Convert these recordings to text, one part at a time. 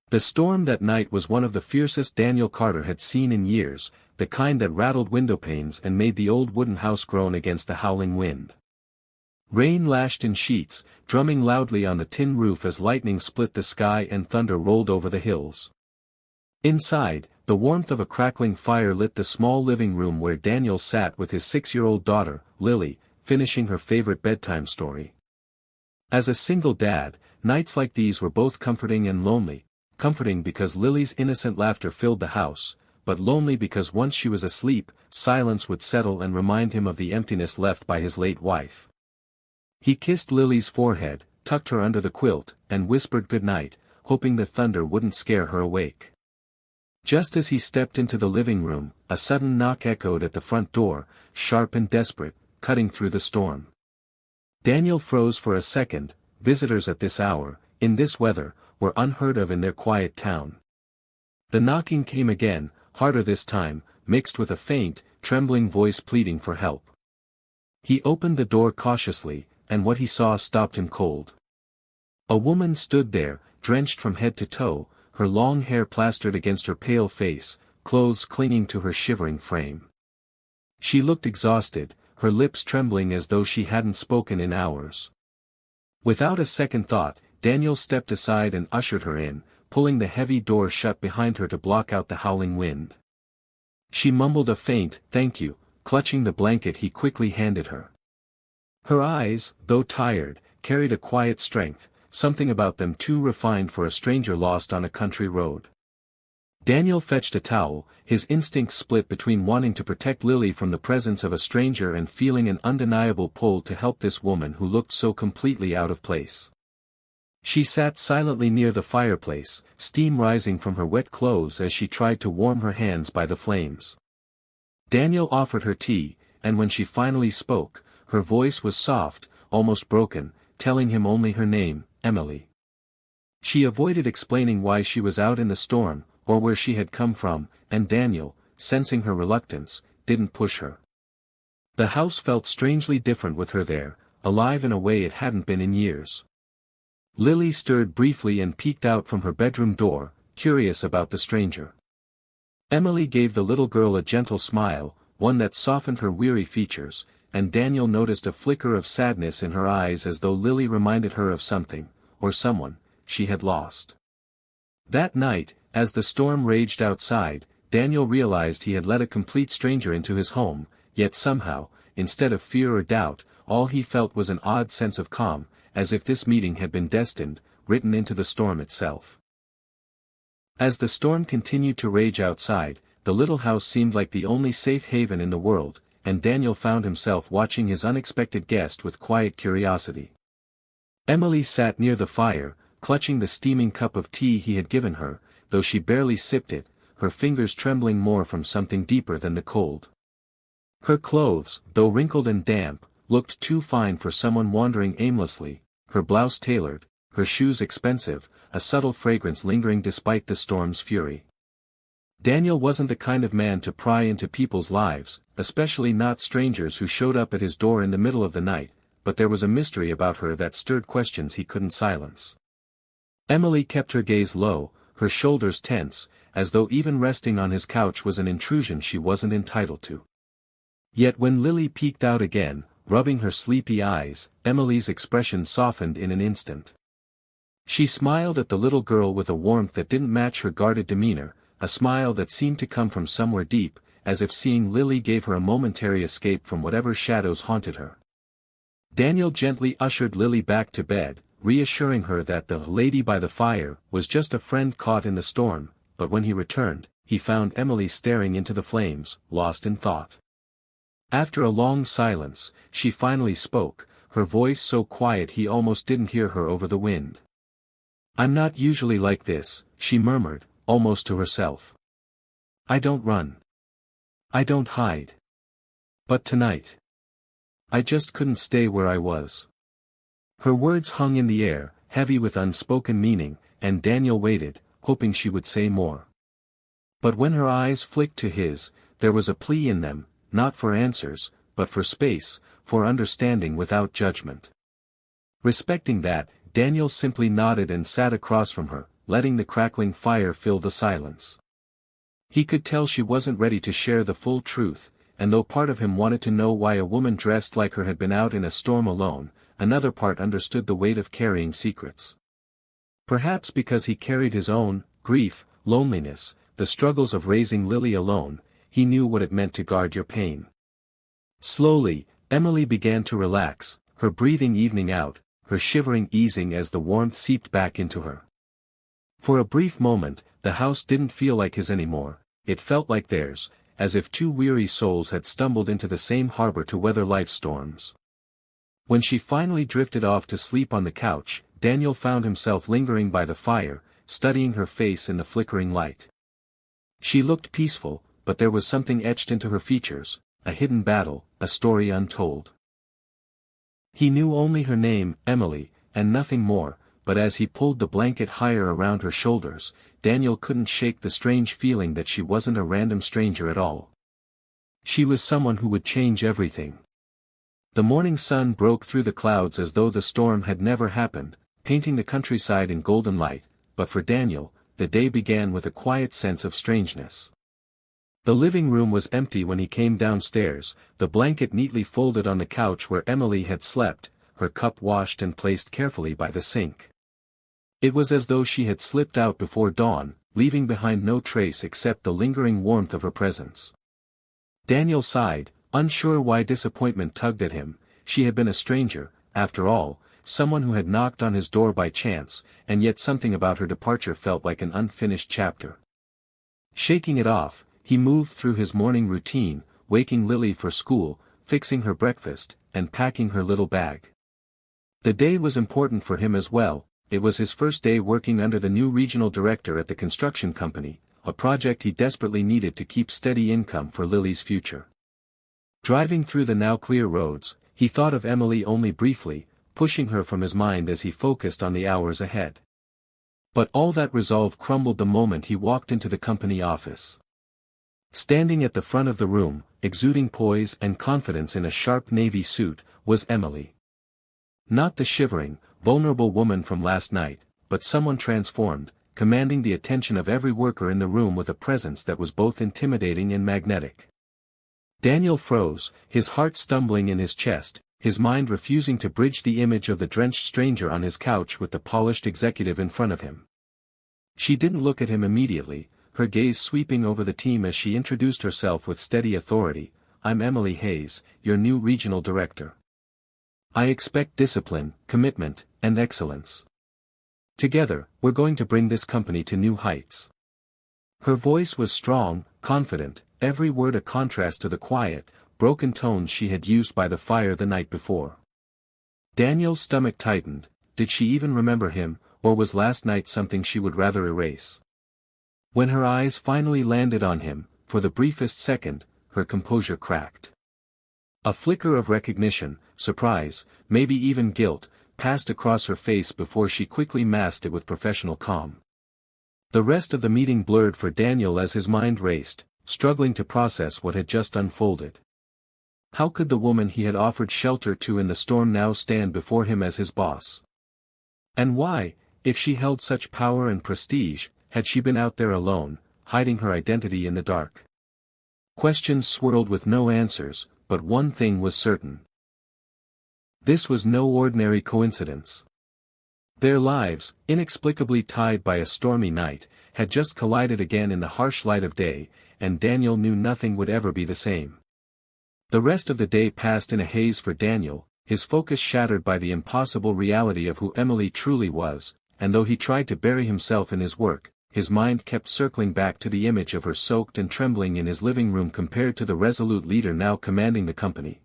The storm that night was one of the fiercest Daniel Carter had seen in years, the kind that rattled windowpanes and made the old wooden house groan against the howling wind. Rain lashed in sheets, drumming loudly on the tin roof as lightning split the sky and thunder rolled over the hills. Inside, the warmth of a crackling fire lit the small living room where Daniel sat with his 6-year-old daughter, Lily, finishing her favorite bedtime story. As a single dad, nights like these were both comforting and lonely, comforting because Lily's innocent laughter filled the house, but lonely because once she was asleep, silence would settle and remind him of the emptiness left by his late wife. He kissed Lily's forehead, tucked her under the quilt, and whispered good night, hoping the thunder wouldn't scare her awake. Just as he stepped into the living room, a sudden knock echoed at the front door, sharp and desperate, cutting through the storm. Daniel froze for a second. Visitors at this hour, in this weather, were unheard of in their quiet town. The knocking came again, harder this time, mixed with a faint, trembling voice pleading for help. He opened the door cautiously, and what he saw stopped him cold. A woman stood there, drenched from head to toe, her long hair plastered against her pale face, clothes clinging to her shivering frame. She looked exhausted, her lips trembling as though she hadn't spoken in hours. Without a second thought, Daniel stepped aside and ushered her in, pulling the heavy door shut behind her to block out the howling wind. She mumbled a faint, "Thank you," clutching the blanket he quickly handed her. Her eyes, though tired, carried a quiet strength, something about them too refined for a stranger lost on a country road. Daniel fetched a towel, his instincts split between wanting to protect Lily from the presence of a stranger and feeling an undeniable pull to help this woman who looked so completely out of place. She sat silently near the fireplace, steam rising from her wet clothes as she tried to warm her hands by the flames. Daniel offered her tea, and when she finally spoke, her voice was soft, almost broken, telling him only her name, Emily. She avoided explaining why she was out in the storm, or where she had come from, and Daniel, sensing her reluctance, didn't push her. The house felt strangely different with her there, alive in a way it hadn't been in years. Lily stirred briefly and peeked out from her bedroom door, curious about the stranger. Emily gave the little girl a gentle smile, one that softened her weary features, and Daniel noticed a flicker of sadness in her eyes as though Lily reminded her of something, or someone, she had lost. That night, as the storm raged outside, Daniel realized he had let a complete stranger into his home, yet somehow, instead of fear or doubt, all he felt was an odd sense of calm, as if this meeting had been destined, written into the storm itself. As the storm continued to rage outside, the little house seemed like the only safe haven in the world, and Daniel found himself watching his unexpected guest with quiet curiosity. Emily sat near the fire, clutching the steaming cup of tea he had given her, though she barely sipped it, her fingers trembling more from something deeper than the cold. Her clothes, though wrinkled and damp, looked too fine for someone wandering aimlessly, her blouse tailored, her shoes expensive, a subtle fragrance lingering despite the storm's fury. Daniel wasn't the kind of man to pry into people's lives, especially not strangers who showed up at his door in the middle of the night, but there was a mystery about her that stirred questions he couldn't silence. Emily kept her gaze low, her shoulders tense, as though even resting on his couch was an intrusion she wasn't entitled to. Yet when Lily peeked out again, rubbing her sleepy eyes, Emily's expression softened in an instant. She smiled at the little girl with a warmth that didn't match her guarded demeanor, a smile that seemed to come from somewhere deep, as if seeing Lily gave her a momentary escape from whatever shadows haunted her. Daniel gently ushered Lily back to bed, reassuring her that the lady by the fire was just a friend caught in the storm, but when he returned, he found Emily staring into the flames, lost in thought. After a long silence, she finally spoke, her voice so quiet he almost didn't hear her over the wind. "I'm not usually like this," she murmured, almost to herself. "I don't run. I don't hide. But tonight. I just couldn't stay where I was." Her words hung in the air, heavy with unspoken meaning, and Daniel waited, hoping she would say more. But when her eyes flicked to his, there was a plea in them, not for answers, but for space, for understanding without judgment. Respecting that, Daniel simply nodded and sat across from her, letting the crackling fire fill the silence. He could tell she wasn't ready to share the full truth, and though part of him wanted to know why a woman dressed like her had been out in a storm alone, another part understood the weight of carrying secrets. Perhaps because he carried his own grief, loneliness, the struggles of raising Lily alone, he knew what it meant to guard your pain. Slowly, Emily began to relax, her breathing evening out, her shivering easing as the warmth seeped back into her. For a brief moment, the house didn't feel like his anymore, it felt like theirs, as if two weary souls had stumbled into the same harbor to weather life's storms. When she finally drifted off to sleep on the couch, Daniel found himself lingering by the fire, studying her face in the flickering light. She looked peaceful, but there was something etched into her features, a hidden battle, a story untold. He knew only her name, Emily, and nothing more, but as he pulled the blanket higher around her shoulders, Daniel couldn't shake the strange feeling that she wasn't a random stranger at all. She was someone who would change everything. The morning sun broke through the clouds as though the storm had never happened, painting the countryside in golden light, but for Daniel, the day began with a quiet sense of strangeness. The living room was empty when he came downstairs, the blanket neatly folded on the couch where Emily had slept, her cup washed and placed carefully by the sink. It was as though she had slipped out before dawn, leaving behind no trace except the lingering warmth of her presence. Daniel sighed, unsure why disappointment tugged at him. She had been a stranger, after all, someone who had knocked on his door by chance, and yet something about her departure felt like an unfinished chapter. Shaking it off, he moved through his morning routine, waking Lily for school, fixing her breakfast, and packing her little bag. The day was important for him as well. It was his first day working under the new regional director at the construction company, a project he desperately needed to keep steady income for Lily's future. Driving through the now clear roads, he thought of Emily only briefly, pushing her from his mind as he focused on the hours ahead. But all that resolve crumbled the moment he walked into the company office. Standing at the front of the room, exuding poise and confidence in a sharp navy suit, was Emily. Not the shivering, vulnerable woman from last night, but someone transformed, commanding the attention of every worker in the room with a presence that was both intimidating and magnetic. Daniel froze, his heart stumbling in his chest, his mind refusing to bridge the image of the drenched stranger on his couch with the polished executive in front of him. She didn't look at him immediately, her gaze sweeping over the team as she introduced herself with steady authority. "I'm Emily Hayes, your new regional director. I expect discipline, commitment, and excellence. Together, we're going to bring this company to new heights." Her voice was strong, confident, every word a contrast to the quiet, broken tones she had used by the fire the night before. Daniel's stomach tightened. Did she even remember him, or was last night something she would rather erase? When her eyes finally landed on him, for the briefest second, her composure cracked. A flicker of recognition, surprise, maybe even guilt, passed across her face before she quickly masked it with professional calm. The rest of the meeting blurred for Daniel as his mind raced, struggling to process what had just unfolded. How could the woman he had offered shelter to in the storm now stand before him as his boss? And why, if she held such power and prestige, had she been out there alone, hiding her identity in the dark? Questions swirled with no answers, but one thing was certain. This was no ordinary coincidence. Their lives, inexplicably tied by a stormy night, had just collided again in the harsh light of day, and Daniel knew nothing would ever be the same. The rest of the day passed in a haze for Daniel, his focus shattered by the impossible reality of who Emily truly was, and though he tried to bury himself in his work, his mind kept circling back to the image of her soaked and trembling in his living room compared to the resolute leader now commanding the company.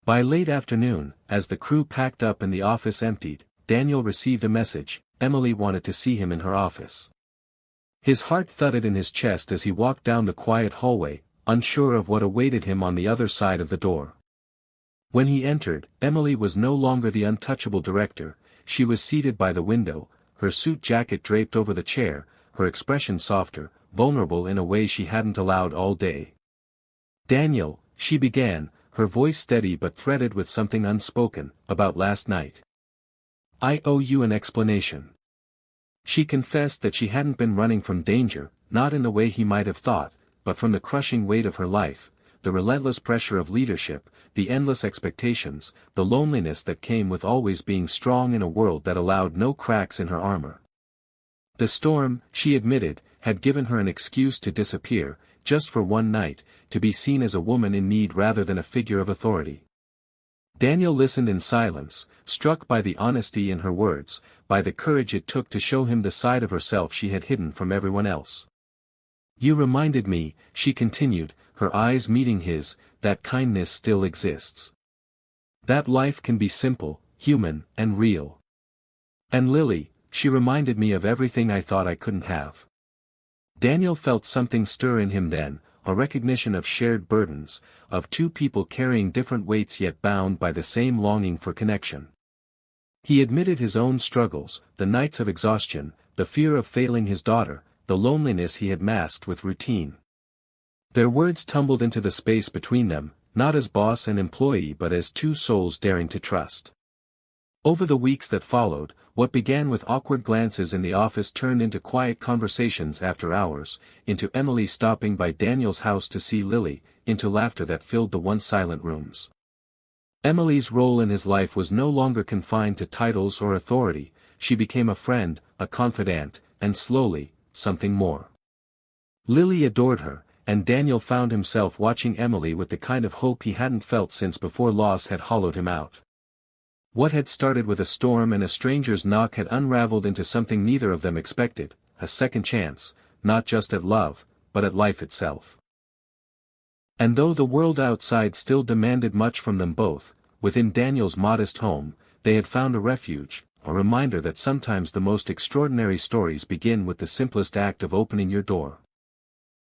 By late afternoon, as the crew packed up and the office emptied, Daniel received a message. Emily wanted to see him in her office. His heart thudded in his chest as he walked down the quiet hallway, unsure of what awaited him on the other side of the door. When he entered, Emily was no longer the untouchable director. She was seated by the window, her suit jacket draped over the chair, her expression softer, vulnerable in a way she hadn't allowed all day. "Daniel," she began, her voice steady but threaded with something unspoken, "about last night. I owe you an explanation." She confessed that she hadn't been running from danger, not in the way he might have thought, but from the crushing weight of her life, the relentless pressure of leadership, the endless expectations, the loneliness that came with always being strong in a world that allowed no cracks in her armor. The storm, she admitted, had given her an excuse to disappear, just for one night, to be seen as a woman in need rather than a figure of authority. Daniel listened in silence, struck by the honesty in her words, by the courage it took to show him the side of herself she had hidden from everyone else. "You reminded me," she continued, her eyes meeting his, "that kindness still exists. That life can be simple, human, and real. And Lily, she reminded me of everything I thought I couldn't have." Daniel felt something stir in him then, a recognition of shared burdens, of two people carrying different weights yet bound by the same longing for connection. He admitted his own struggles, the nights of exhaustion, the fear of failing his daughter, the loneliness he had masked with routine. Their words tumbled into the space between them, not as boss and employee but as two souls daring to trust. Over the weeks that followed, what began with awkward glances in the office turned into quiet conversations after hours, into Emily stopping by Daniel's house to see Lily, into laughter that filled the once silent rooms. Emily's role in his life was no longer confined to titles or authority, she became a friend, a confidant, and slowly, something more. Lily adored her, and Daniel found himself watching Emily with the kind of hope he hadn't felt since before loss had hollowed him out. What had started with a storm and a stranger's knock had unraveled into something neither of them expected, a second chance, not just at love, but at life itself. And though the world outside still demanded much from them both, within Daniel's modest home, they had found a refuge, a reminder that sometimes the most extraordinary stories begin with the simplest act of opening your door.